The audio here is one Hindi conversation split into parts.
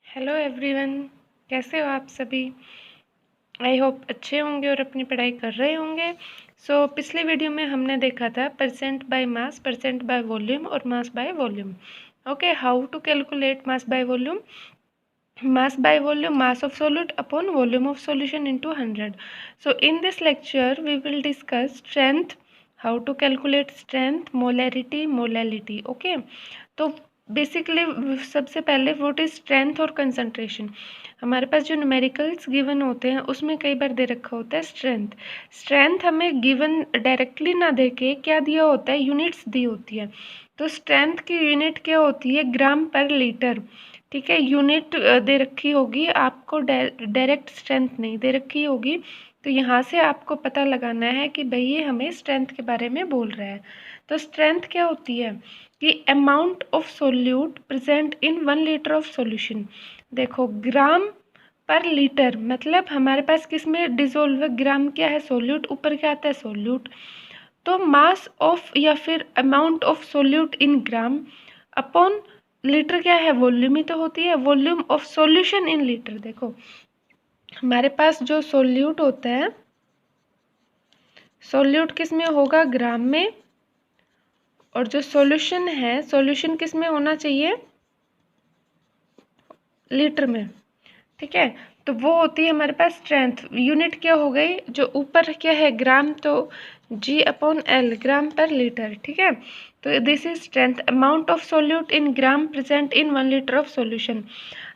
हेलो एवरीवन, कैसे हो आप सभी। आई होप अच्छे होंगे और अपनी पढ़ाई कर रहे होंगे। पिछले वीडियो में हमने देखा था percent by mass, percent by volume और mass by volume. Okay, how to calculate mass by volume. mass by volume, mass of solute upon volume of solution into 100. So in this lecture we will discuss strength, how to calculate strength, molarity, molality. Okay, तो बेसिकली सबसे पहले व्हाट इज स्ट्रेंथ और कंसंट्रेशन। हमारे पास जो न्यूमेरिकल्स गिवन होते हैं उसमें कई बार दे रखा होता है स्ट्रेंथ। स्ट्रेंथ हमें गिवन डायरेक्टली ना दे के क्या दिया होता है, यूनिट्स दी होती है। तो स्ट्रेंथ की यूनिट क्या होती है, ग्राम पर लीटर। ठीक है, यूनिट दे रखी होगी आपको, डायरेक्ट स्ट्रेंथ नहीं दे रखी होगी। तो यहाँ से आपको पता लगाना है कि भाई ये हमें स्ट्रेंथ के बारे में बोल रहा है। तो स्ट्रेंथ क्या होती है कि amount of solute present in 1 litre of solution. देखो, ग्राम पर लीटर मतलब हमारे पास किस में डिजोल्व है, ग्राम क्या है, सोल्यूट, ऊपर क्या आता है, सोल्यूट। तो मास ऑफ या फिर amount of solute in gram upon litre क्या है, वॉल्यूम ही तो होती है, volume of solution in litre. देखो हमारे पास जो सोल्यूट होता है, सोल्यूट किस में होगा, ग्राम में, और जो सॉल्यूशन है, सॉल्यूशन किस में होना चाहिए, लीटर में। ठीक है, तो वो होती है हमारे पास स्ट्रेंथ। यूनिट क्या हो गई, जो ऊपर क्या है, ग्राम, तो जी अपॉन एल, ग्राम पर लीटर। ठीक है, तो this is strength, amount of solute in gram present in 1 litre of solution.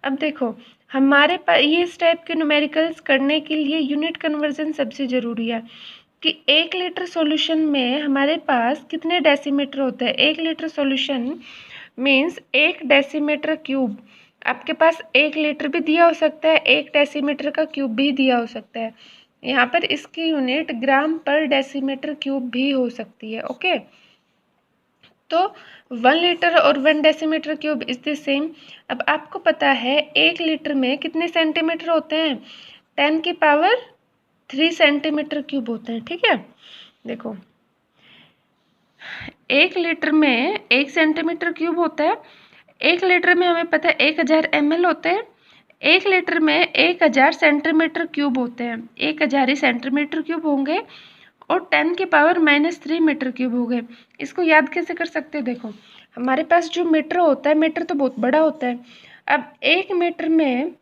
अब देखो हमारे पास ये इस टाइप के न्यूमेरिकल्स करने के लिए यूनिट कन्वर्जन सबसे ज़रूरी है कि 1 लीटर सॉल्यूशन में हमारे पास कितने डेसीमीटर होते हैं। 1 litre solution means 1 decimetre cube. आपके पास 1 लीटर भी दिया हो सकता है, 1 डेसीमीटर का क्यूब भी दिया हो सकता है। यहाँ पर इसकी यूनिट ग्राम पर डेसीमीटर क्यूब भी हो सकती है। ओके, तो 1 लीटर और 1 decimetre cube is the same. अब आपको पता है 1 लीटर में कितने सेंटीमीटर होते हैं, 10 की पावर 3 सेंटीमीटर क्यूब होते हैं। ठीक है, देखो 1 लीटर में 1 सेंटीमीटर क्यूब होता है। 1 लीटर में हमें पता है 1000 ml होते हैं। 1 लीटर में 1000 सेंटीमीटर क्यूब होते हैं, 1000 ही सेंटीमीटर क्यूब होंगे और 10 की पावर -3 मीटर क्यूब हो गए। इसको याद कैसे कर सकते हैं, देखो हमारे पास जो मीटर होता है, मीटर तो बहुत बड़ा होता है। अब 1 मीटर में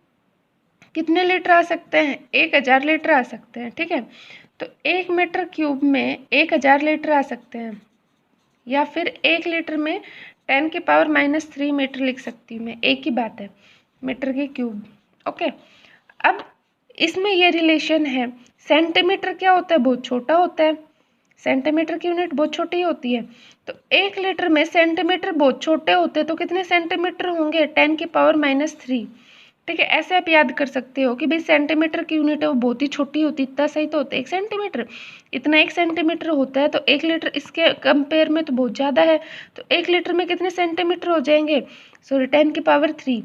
कितने लीटर आ सकते हैं, 1000 लीटर आ सकते हैं। ठीक है, तो 1 मीटर क्यूब में 1000 लीटर आ सकते हैं, या फिर 1 लीटर में 10 की पावर -3 मीटर लिख सकती हूँ मैं, एक ही बात है, मीटर के क्यूब। ओके, अब इसमें ये रिलेशन है, सेंटीमीटर क्या होता है, बहुत छोटा होता है, सेंटीमीटर की यूनिट बहुत छोटी होती है। तो 1 लीटर में सेंटीमीटर बहुत छोटे होते हैं, तो कितने सेंटीमीटर होंगे, 10 की पावर -3। ठीक है, ऐसे आप याद कर सकते हो कि भाई सेंटीमीटर की यूनिट है वो बहुत ही छोटी होती है, इतना सही तो होता है 1 सेंटीमीटर, इतना 1 सेंटीमीटर होता है। तो 1 लीटर इसके कंपेयर में तो बहुत ज़्यादा है। तो 1 लीटर में कितने सेंटीमीटर हो जाएंगे, सॉरी 10 की पावर 3,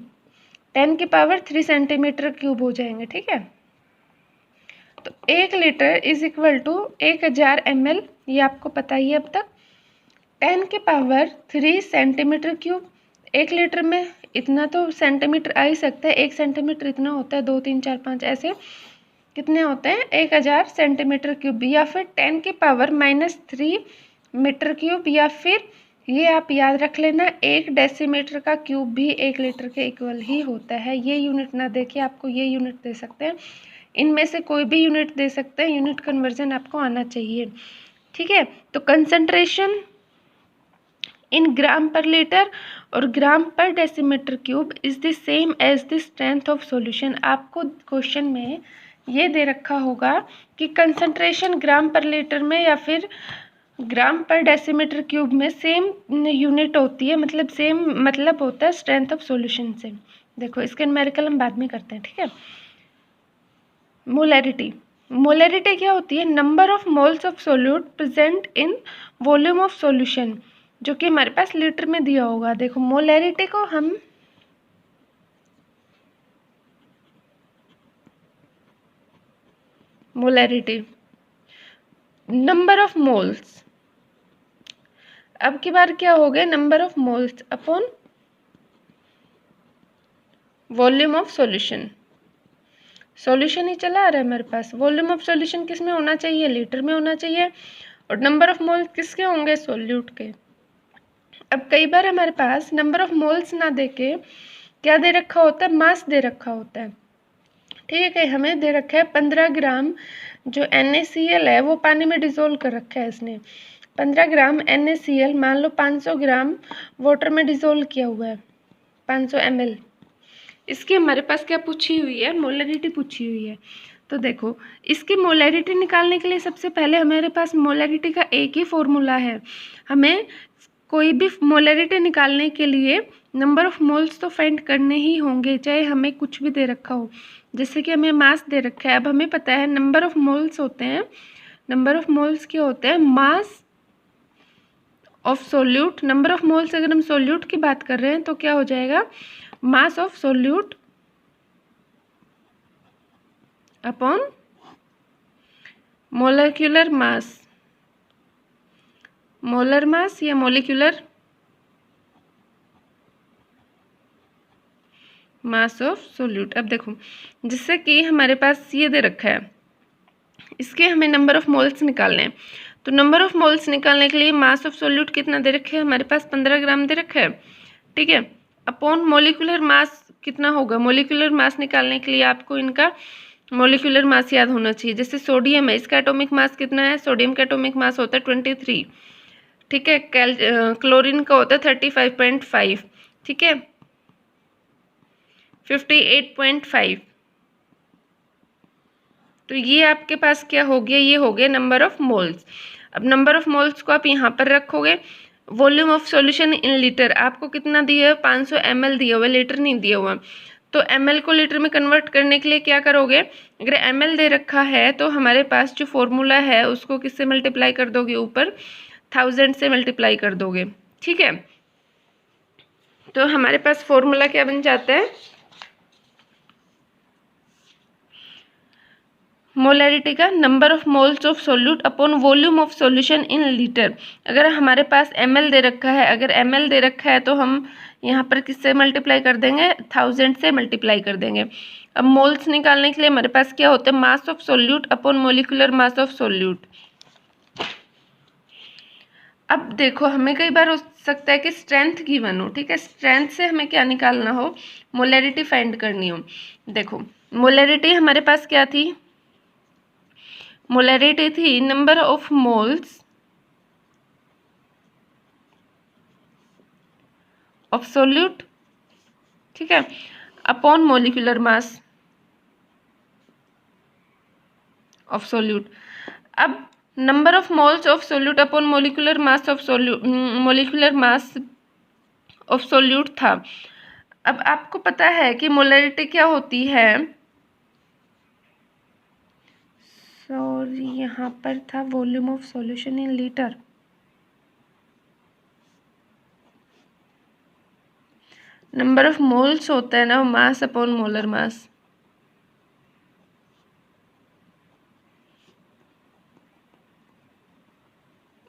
10 की पावर 3 सेंटीमीटर क्यूब हो जाएंगे। ठीक है, तो 1 litre is equal to 1000 ml, ये आपको पता ही है अब तक। 10 की पावर 3 सेंटीमीटर क्यूब, 1 लीटर में इतना तो सेंटीमीटर आ ही सकता है, 1 सेंटीमीटर इतना होता है, 2 3 4 5 ऐसे कितने होते हैं, 1000 सेंटीमीटर क्यूब, या फिर 10 की पावर -3 मीटर क्यूब, या फिर ये आप याद रख लेना 1 डेसीमीटर का क्यूब भी 1 लीटर के इक्वल ही होता है। ये यूनिट ना देके आपको ये यूनिट दे सकते हैं, इनमें से कोई भी यूनिट दे सकते हैं, यूनिट कन्वर्जन आपको आना चाहिए। ठीक है, तो concentration in gram per litre और ग्राम पर decimetre cube is the same as the strength of solution. आपको क्वेश्चन में ये दे रखा होगा कि कंसंट्रेशन ग्राम पर लीटर में या फिर ग्राम पर डेसीमीटर क्यूब में सेम यूनिट होती है, मतलब सेम मतलब होता है स्ट्रेंथ ऑफ सॉल्यूशन से। देखो इसके न्यूमेरिकल हम बाद में करते हैं। ठीक है, मोलैरिटी, मोलैरिटी क्या होती है, number of moles of solute present in volume of solution, जो कि हमारे पास लीटर में दिया होगा। देखो मोलैरिटी को हम मोलैरिटी नंबर ऑफ मोल्स, अब की बार क्या हो गया, number of moles upon volume of solution, solution ही चला आ रहा है मेरे पास। वॉल्यूम ऑफ सॉल्यूशन किस में होना चाहिए, लीटर में होना चाहिए, और नंबर ऑफ मोल्स किसके होंगे, सोल्यूट के। अब कई बार हमारे पास नंबर ऑफ मोल्स ना दे के क्या दे रखा होता है, मास दे रखा होता है। ठीक है, हमें दे रखा है 15 ग्राम जो NaCl है वो पानी में डिजोल्व कर रखा है इसने। 15 ग्राम NaCl मान लो 500 ग्राम वाटर में डिजोल्व किया हुआ है, 500 ml। इसकी हमारे पास क्या पूछी हुई है, मोलरिटी पूछी हुई है। तो देखो, इसकी मोलरिटी निकालने के लिए सबसे पहले हमारे पास मोलरिटी का एक ही फॉर्मूला है। हमें कोई भी मोलरिटी निकालने के लिए नंबर ऑफ मोल्स तो फाइंड करने ही होंगे, चाहे हमें कुछ भी दे रखा हो। जैसे कि हमें मास दे रखा है, अब हमें पता है नंबर ऑफ मोल्स होते हैं, नंबर ऑफ मोल्स क्या होते हैं, mass of solute. Number of moles अगर हम सोल्यूट की बात कर रहे हैं तो क्या हो जाएगा, मास of solute upon molecular mass, molar mass या मोलिक्यूलर मास ऑफ सोल्यूट। अब देखो, जिससे कि हमारे पास ये दे रखा है, इसके हमें नंबर ऑफ मोल्स निकालने हैं। तो नंबर ऑफ मोल्स निकालने के लिए मास ऑफ सोल्यूट कितना दे रखे हैं हमारे पास, 15 ग्राम दे रखा है। ठीक है, अपॉन मोलिकुलर मास कितना होगा, मोलिकुलर मास निकालने के लिए आपको इनका मोलिकुलर मास याद होना चाहिए। जैसे सोडियम है, इसका एटॉमिक मास कितना है, सोडियम का एटॉमिक मास होता है 23। ठीक है, क्लोरीन का होता है 35.5। ठीक है, 58.5। तो ये आपके पास क्या हो गया, ये हो गया नंबर ऑफ मोल्स। अब नंबर ऑफ मोल्स को आप यहाँ पर रखोगे। Volume of solution in litre आपको कितना दिया है, 500 ml दिया हुआ, लीटर नहीं दिया हुआ। तो ml को लीटर में कन्वर्ट करने के लिए क्या करोगे, अगर ml दे रखा है तो हमारे पास जो फॉर्मूला है उसको किससे मल्टीप्लाई कर दोगे, ऊपर 1000 से मल्टीप्लाई कर दोगे। ठीक है, तो हमारे पास फॉर्मूला क्या बन जाता है, मोलरिटी का number of moles of solute upon volume of solution in litre. अगर हमारे पास ml दे रखा है, अगर ml दे रखा है तो हम यहाँ पर किससे मल्टीप्लाई कर देंगे, 1000 से मल्टीप्लाई कर देंगे। अब मोल्स निकालने के लिए हमारे पास क्या होता है, mass of solute upon molecular mass of solute. अब देखो, हमें कई बार हो सकता है कि स्ट्रेंथ गिवन हो। ठीक है, स्ट्रेंथ से हमें क्या निकालना हो, मोलरिटी फाइंड करनी हो। देखो, मोलरिटी हमारे पास क्या थी, मोलरिटी थी number of moles of solute, ठीक है, upon molecular mass of solute. अब number of moles of solute upon molecular mass of solute, molecular mass of solute था। अब आपको पता है कि मोलरिटी क्या होती है, सॉरी यहाँ पर था volume of solution in litre, number of moles होता है ना mass upon molar mass.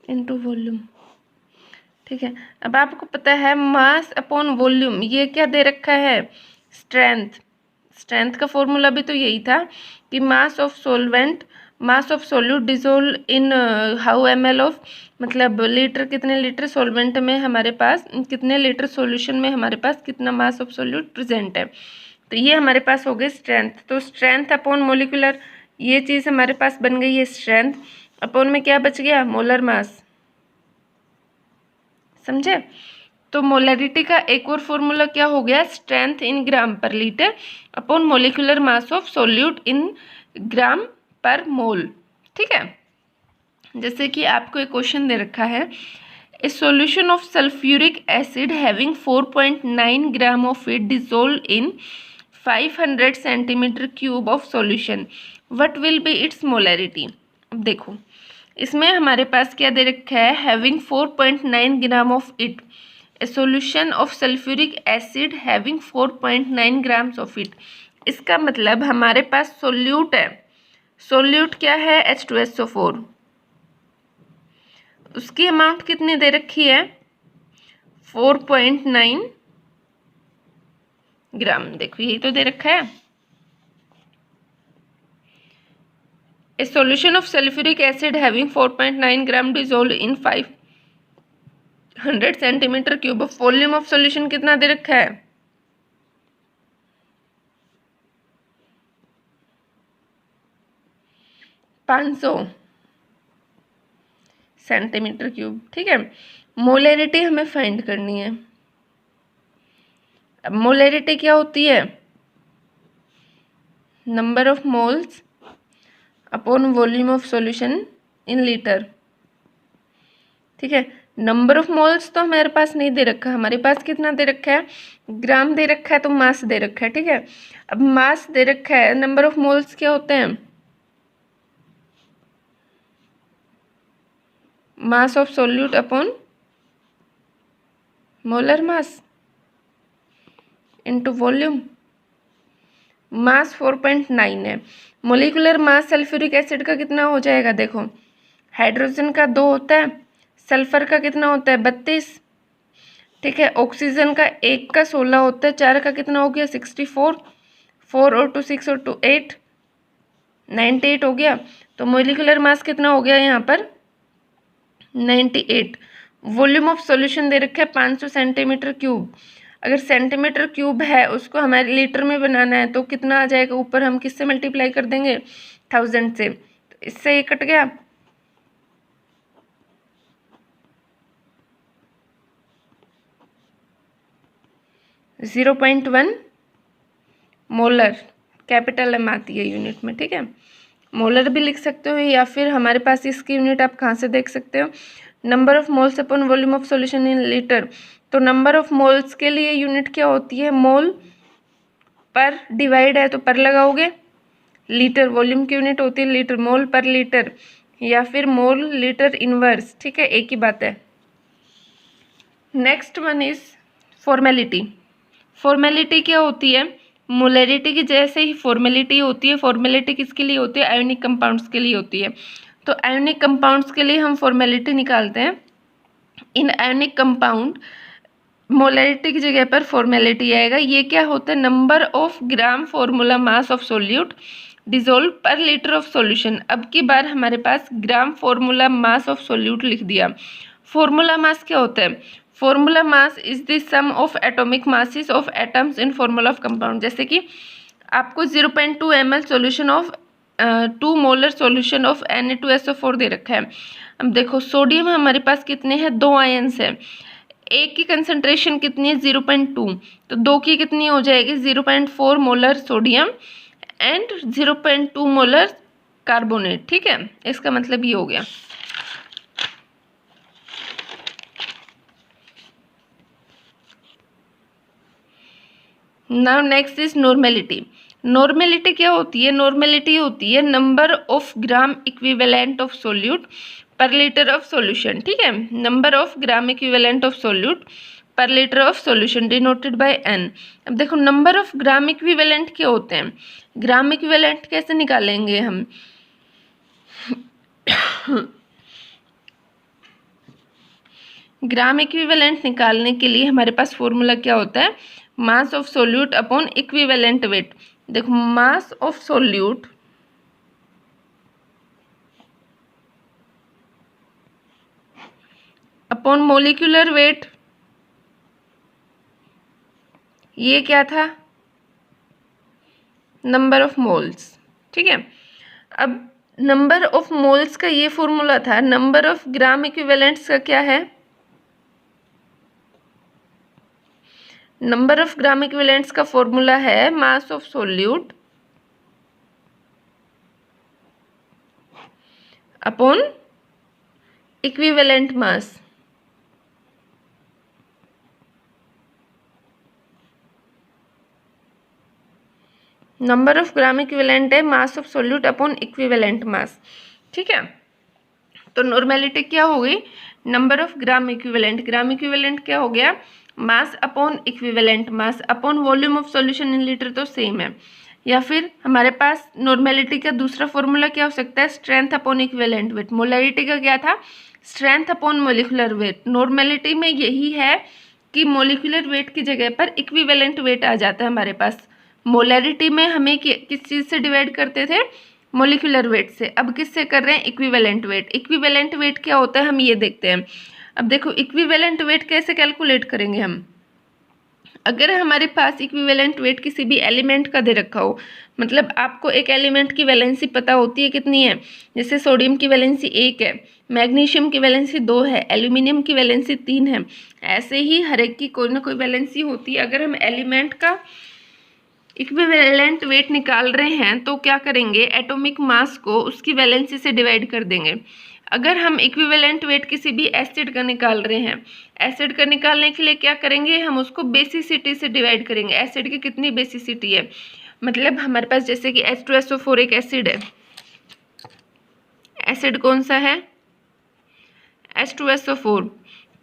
Into volume. ठीक है, अब आपको पता है मास अपॉन वॉल्यूम, ये क्या दे रखा है, स्ट्रेंथ। स्ट्रेंथ का फॉर्मूला भी तो यही था कि mass of solvent, mass of solute dissolve in how ml of, मतलब लीटर, कितने लीटर सोलवेंट में हमारे पास, कितने लीटर सॉल्यूशन में हमारे पास कितना मास ऑफ सोल्यूट प्रेजेंट है। तो ये हमारे पास हो गए स्ट्रेंथ। तो स्ट्रेंथ अपॉन मोलिकुलर, ये चीज़ हमारे पास बन गई है स्ट्रेंथ। अपॉन में क्या बच गया, मोलर मास। समझे, तो मोलरिटी का एक और फॉर्मूला क्या हो गया, strength in gram per litre upon molecular mass of solute in gram per mole. ठीक है, जैसे कि आपको एक क्वेश्चन दे रखा है, ए solution of sulphuric acid having 4.9 gram of it dissolve in 500 centimetre cube of solution, what will be it's molarity. अब देखो, इसमें हमारे पास क्या दे रखा है, having 4.9 gram of it, A solution of sulphuric acid having 4.9 grams of it. इसका मतलब हमारे पास सोल्यूट है, सोल्यूट क्या है, H2SO4, उसकी अमाउंट कितनी दे रखी है, 4.9 ग्राम। देखो यही तो दे रखा है। ए solution of sulphuric acid having 4.9 gram dissolve in 500 centimetre cube of volume of solution कितना दे रखा है? 500 सेंटीमीटर क्यूब। ठीक है, मोलैरिटी हमें फाइंड करनी है। अब मोलैरिटी क्या होती है? Number of moles upon volume of solution in litre. ठीक है, नंबर ऑफ मोल्स तो हमारे पास नहीं दे रखा, हमारे पास कितना दे रखा है? ग्राम दे रखा है, तो मास दे रखा है। ठीक है, अब मास दे रखा है, नंबर ऑफ मोल्स क्या होते हैं? Mass of solute upon molar mass into volume. Mass 4.9 है। मोलिकुलर मास सल्फ्यूरिक एसिड का कितना हो जाएगा? देखो हाइड्रोजन का 2 होता है, सल्फर का कितना होता है? 32। ठीक है, ऑक्सीजन का 1 का 16 होता है, 4 का कितना हो गया? 64। 4 और 2 6 और 2 8, 98 हो गया। तो मोलिकुलर मास कितना हो गया यहाँ पर? 98। वॉल्यूम ऑफ सॉल्यूशन दे रखा है 500 सेंटीमीटर क्यूब। अगर सेंटीमीटर क्यूब है उसको हमारे लीटर में बनाना है तो कितना आ जाएगा? ऊपर हम किससे मल्टीप्लाई कर देंगे? 1000 से। तो इससे ये कट गया, 0.1 मोलर, कैपिटल एम आती है यूनिट में। ठीक है, मोलर भी लिख सकते हो, या फिर हमारे पास इसकी यूनिट आप कहाँ से देख सकते हो? Number of moles upon volume of solution in litre. तो नंबर ऑफ मोल्स के लिए यूनिट क्या होती है? मोल पर डिवाइड है तो पर लगाओगे, लीटर वॉल्यूम की यूनिट होती है लीटर, मोल पर लीटर, या फिर मोल लीटर इनवर्स। ठीक है, एक ही बात है। Next one is formality. Formality क्या होती है? मोलैरिटी की जैसे ही फॉर्मेलिटी होती है। फॉर्मेलिटी किसके लिए होती है? आयोनिक कंपाउंड्स के लिए होती है। तो आयोनिक कंपाउंड्स के लिए हम फॉर्मेलिटी निकालते हैं। इन आयोनिक कंपाउंड मोलैरिटी की जगह पर फॉर्मेलिटी आएगा। ये क्या होता है? Number of gram formula mass of solute dissolve per litre of solution. अब की बार हमारे पास gram formula mass of solute लिख दिया। फॉर्मूला मास क्या होता है? Formula mass is the sum of atomic masses of atoms in formula of compound. जैसे कि आपको 0.2 ml solution of 2 molar solution of Na2SO4 दे रखा है। अब देखो सोडियम हमारे पास कितने हैं? 2 आयन्स हैं। एक की कंसंट्रेशन कितनी है? 0.2, तो 2 की कितनी हो जाएगी? 0.4 molar sodium and 0.2 molar carbonate. ठीक है, इसका मतलब ये हो गया। Now next is normality. Normality क्या होती है? नॉर्मेलिटी होती है number of gram equivalent of solute per litre of solution. ठीक है, number of gram equivalent of solute per litre of solution denoted by N. अब देखो नंबर ऑफ ग्राम इक्विवेलेंट क्या होते हैं? ग्राम इक्विवेलेंट कैसे निकालेंगे हम? ग्राम इक्विवेलेंट निकालने के लिए हमारे पास फॉर्मूला क्या होता है? Mass of solute upon equivalent weight. देखो mass of solute upon molecular weight, ये क्या था? Number of moles. ठीक है, अब नंबर ऑफ मोल्स का ये फॉर्मूला था। नंबर ऑफ ग्राम इक्विवेलेंट्स का क्या है? नंबर ऑफ ग्राम इक्विवेलेंट्स का फॉर्मूला है mass of solute upon equivalent mass. Number of gram equivalent है mass of solute upon equivalent mass. ठीक है, तो नॉर्मेलिटी क्या हो गई? Number of gram equivalent. Gram equivalent क्या हो गया? Mass upon equivalent mass upon volume of solution in litre, तो सेम है। या फिर हमारे पास नॉर्मेलिटी का दूसरा फॉर्मूला क्या हो सकता है? Strength upon equivalent wait. Molarity का क्या था? Strength upon molecular wait. Normality में यही है कि मोलिकुलर वेट की जगह पर इक्विवेलेंट वेट आ जाता है हमारे पास। मोलैरिटी में हमें किस चीज़ से डिवाइड करते थे? मोलिकुलर वेट से। अब किससे कर रहे हैं? Equivalent weight. इक्विवेलेंट वेट क्या होता है हम ये देखते हैं। अब देखो इक्विवेलेंट वेट कैसे कैलकुलेट करेंगे हम। अगर हमारे पास इक्विवेलेंट वेट किसी भी एलिमेंट का दे रखा हो, मतलब आपको एक एलिमेंट की वैलेंसी पता होती है कितनी है, जैसे सोडियम की वैलेंसी 1 है, मैग्नीशियम की वैलेंसी 2 है, एल्यूमिनियम की वैलेंसी 3 है, ऐसे ही हर एक की कोई ना कोई वैलेंसी होती है। अगर हम एलिमेंट का इक्विवेलेंट वेट निकाल रहे हैं तो क्या करेंगे? एटॉमिक मास को उसकी वैलेंसी से डिवाइड कर देंगे। अगर हम इक्विवेलेंट वेट किसी भी एसिड का निकाल रहे हैं, एसिड का निकालने के लिए क्या करेंगे? हम उसको बेसिसिटी से डिवाइड करेंगे। एसिड की कितनी बेसिसिटी है, मतलब हमारे पास जैसे कि H2SO4 एक एसिड है। एसिड कौन सा है? H2SO4।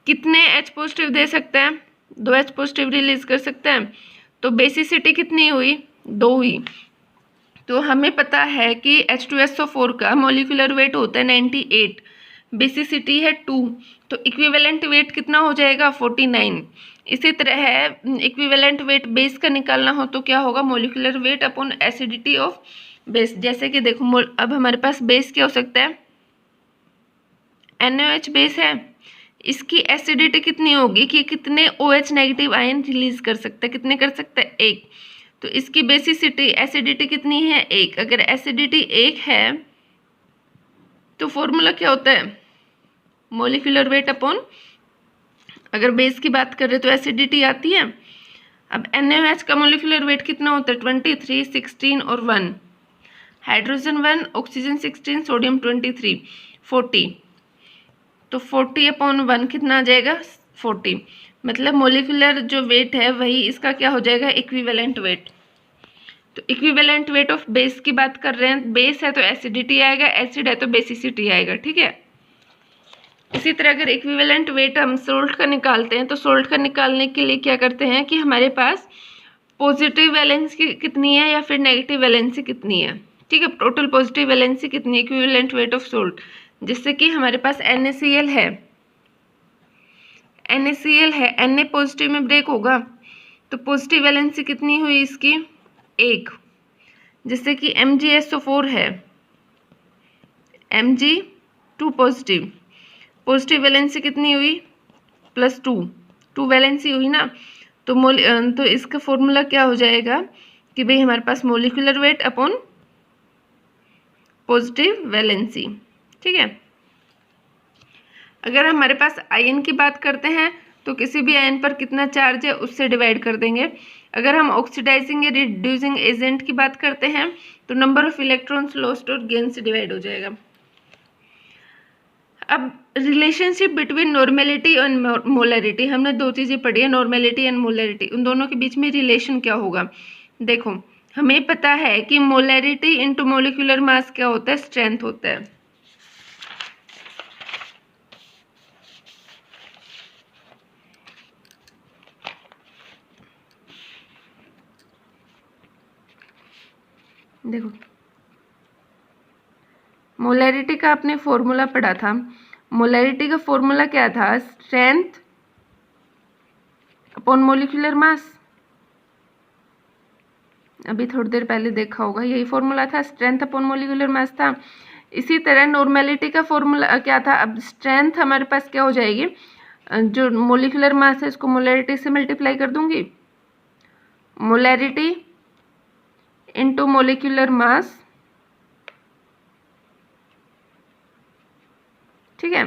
कितने H पॉजिटिव दे सकता है? 2 H पॉजिटिव रिलीज कर सकता है। तो बेसिसिटी कितनी हुई? 2 हुई। तो हमें पता है कि H2SO4 का मॉलिक्यूलर वेट होता है 98, बेसिसिटी है 2, तो इक्विवेलेंट वेट कितना हो जाएगा? 49। इसी तरह है इक्विवेलेंट वेट बेस का निकालना हो तो क्या होगा? Molecular weight upon acidity of base. जैसे कि देखो अब हमारे पास बेस क्या हो सकता है? NaOH बेस है, इसकी एसिडिटी कितनी होगी कि कितने OH नेगेटिव आयन रिलीज कर सकता है? कितने कर सकता है? 1। तो इसकी बेसिसिटी एसिडिटी कितनी है? 1। अगर एसिडिटी 1 है तो फॉर्मूला क्या होता है? मॉलिक्यूलर वेट अपॉन, अगर बेस की बात कर रहे तो एसिडिटी आती है। अब NaOH का मॉलिक्यूलर वेट कितना होता है? 23, 16 और 1। Hydrogen 1, oxygen 16, sodium 23, 40। तो 40/1 कितना आ जाएगा? 40। मतलब मोलिकुलर जो वेट है वही इसका क्या हो जाएगा? Equivalent weight. तो इक्विवेलेंट वेट ऑफ बेस की बात कर रहे हैं, बेस है तो एसिडिटी आएगा, एसिड है तो बेसिसिटी आएगा, ठीक है। इसी तरह अगर इक्विवेलेंट वेट हम सोल्ट का निकालते हैं तो सोल्ट का निकालने के लिए क्या करते हैं कि हमारे पास पॉजिटिव वैलेंसी कितनी है या फिर नेगेटिव वैलेंसी कितनी है, ठीक है। टोटल पॉजिटिव वैलेंसी कितनी है? Equivalent weight of salt. जिससे कि हमारे पास NaCl है, NaCl है, Na पॉजिटिव में ब्रेक होगा तो पॉजिटिव वैलेंसी कितनी हुई इसकी? 1। जिससे कि MgSO4 है, Mg2 पॉजिटिव, पॉजिटिव वैलेंसी कितनी हुई? +2, 2 वैलेंसी हुई ना। तो इसका फॉर्मूला क्या हो जाएगा कि भाई हमारे पास molecular weight upon positive valency, ठीक है। अगर हमारे पास आयन की बात करते हैं तो किसी भी आयन पर कितना चार्ज है उससे डिवाइड कर देंगे। अगर हम ऑक्सीडाइजिंग या रिड्यूसिंग एजेंट की बात करते हैं तो नंबर ऑफ इलेक्ट्रॉन्स लॉस्ट और गेन से डिवाइड हो जाएगा। अब रिलेशनशिप बिटवीन नॉर्मेलिटी और मोलरिटी, हमने 2 चीज़ें पढ़ी है, नॉर्मेलिटी एंड मोलरिटी। उन दोनों के बीच में रिलेशन क्या होगा? देखो हमें पता है कि मोलरिटी इंटू मोलिकुलर मास क्या होता है? स्ट्रेंथ होता है। देखो मोलैरिटी का आपने फॉर्मूला पढ़ा था। मोलैरिटी का फॉर्मूला क्या था? स्ट्रेंथ अपॉन मोलिकुलर मास। अभी थोड़ी देर पहले देखा होगा, यही फॉर्मूला था, स्ट्रेंथ अपॉन मोलिकुलर मास था। इसी तरह नॉर्मेलिटी का फॉर्मूला क्या था? अब स्ट्रेंथ हमारे पास क्या हो जाएगी? जो मोलिकुलर मास है इसको मोलैरिटी से मल्टीप्लाई कर दूंगी, मोलैरिटी इंटू मोलिकुलर मास, ठीक है।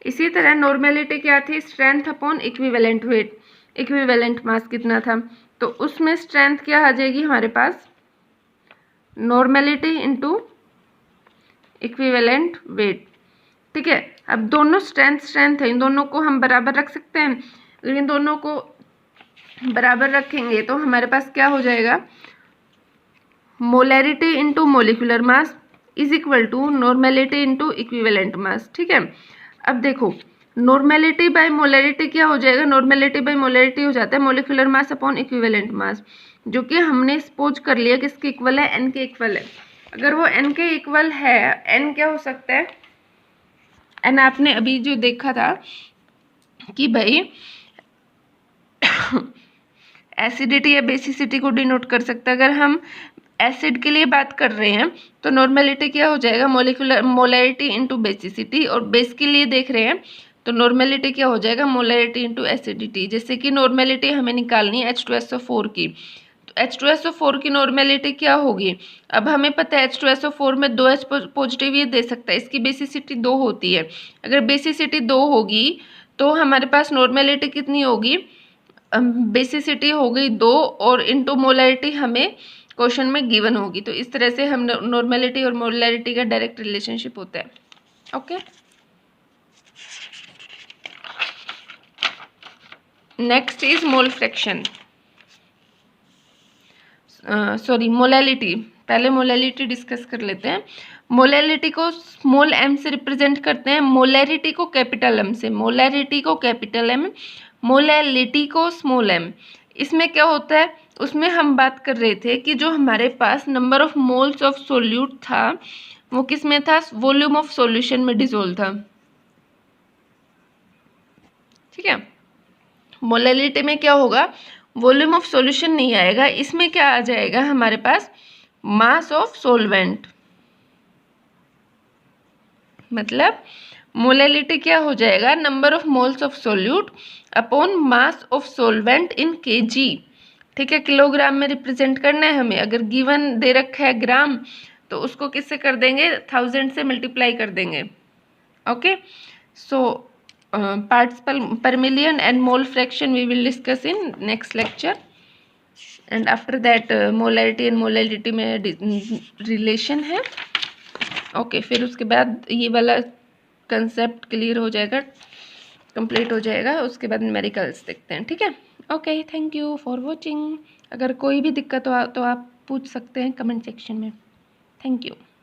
इसी तरह नॉर्मेलिटी क्या थी? Strength upon equivalent wait, equivalent mass कितना था, तो उसमें स्ट्रेंथ क्या आ जाएगी हमारे पास? नॉर्मेलिटी इंटू इक्विवेलेंट वेट, ठीक है। अब दोनों स्ट्रेंथ है, इन दोनों को हम बराबर रख सकते हैं। अगर इन दोनों को बराबर रखेंगे तो हमारे पास क्या हो जाएगा? Molarity into molecular mass is equal to normality into equivalent mass, ठीक है। अब देखो नॉर्मेलिटी बाय मोलैरिटी क्या हो जाएगा? नॉर्मेलिटी बाय मोलैरिटी हो जाता है मोलिकुलर मास अपॉन इक्विवेलेंट मास, जो कि हमने सपोज कर लिया किसके इक्वल है? n के इक्वल है। अगर वो n के इक्वल है, n क्या हो सकता है? n आपने अभी जो देखा था कि भाई एसिडिटी या बेसिसिटी को डिनोट कर सकता है। अगर हम एसिड के लिए बात कर रहे हैं तो नॉर्मेलिटी क्या हो जाएगा, मोलिकुलर मोलैरिटी इंटू बेसिसिटी, और बेस के लिए देख रहे हैं तो नॉर्मेलिटी क्या हो जाएगा, मोलैरिटी इंटू एसिडिटी। जैसे कि नॉर्मेलिटी हमें निकालनी है H2SO4 की, तो H2SO4 की नॉर्मेलिटी क्या होगी, अब हमें पता है H2SO4 में 2H पॉजिटिव ये दे सकता है, इसकी बेसिसिटी 2 होती है। अगर बेसिसिटी 2 होगी तो हमारे पास नॉर्मेलिटी कितनी होगी, बेसिसिटी हो गई 2 और इंटू मोलैरिटी हमें क्वेश्चन में गिवन होगी। तो इस तरह से हम नॉर्मेलिटी और मोलैरिटी का डायरेक्ट रिलेशनशिप होता है। Okay, next is mole fraction, sorry molality. पहले मोलैलिटी डिस्कस कर लेते हैं। मोलैलिटी को स्मॉल m से रिप्रेजेंट करते हैं, मोलैरिटी को कैपिटल M से, मोलैरिटी को कैपिटल M, मोलैलिटी को स्मॉल m। इसमें क्या होता है, उसमें हम बात कर रहे थे कि जो हमारे पास number of moles of solute था वो किस में था, वॉल्यूम ऑफ सॉल्यूशन में डिसोल्व था। ठीक है, मोलैलिटी में क्या होगा, वॉल्यूम ऑफ सॉल्यूशन नहीं आएगा, इसमें क्या आ जाएगा हमारे पास, मास ऑफ सोलवेंट। मतलब मोलैलिटी क्या हो जाएगा, number of moles of solute upon mass of solvent in KG. ठीक है, किलोग्राम में रिप्रेजेंट करना है हमें। अगर गिवन दे रखा है ग्राम तो उसको किससे कर देंगे, 1000 से मल्टीप्लाई कर देंगे। Okay, so parts per million and mole fraction we will discuss in next lecture, and after that molarity and molality में relation है। ओके, फिर उसके बाद ये वाला कंसेप्ट क्लियर हो जाएगा, कंप्लीट हो जाएगा, उसके बाद न्यूमेरिकल्स देखते हैं। ठीक है, okay, thank you for watching. अगर कोई भी दिक्कत हो तो आप पूछ सकते हैं कमेंट सेक्शन में। Thank you.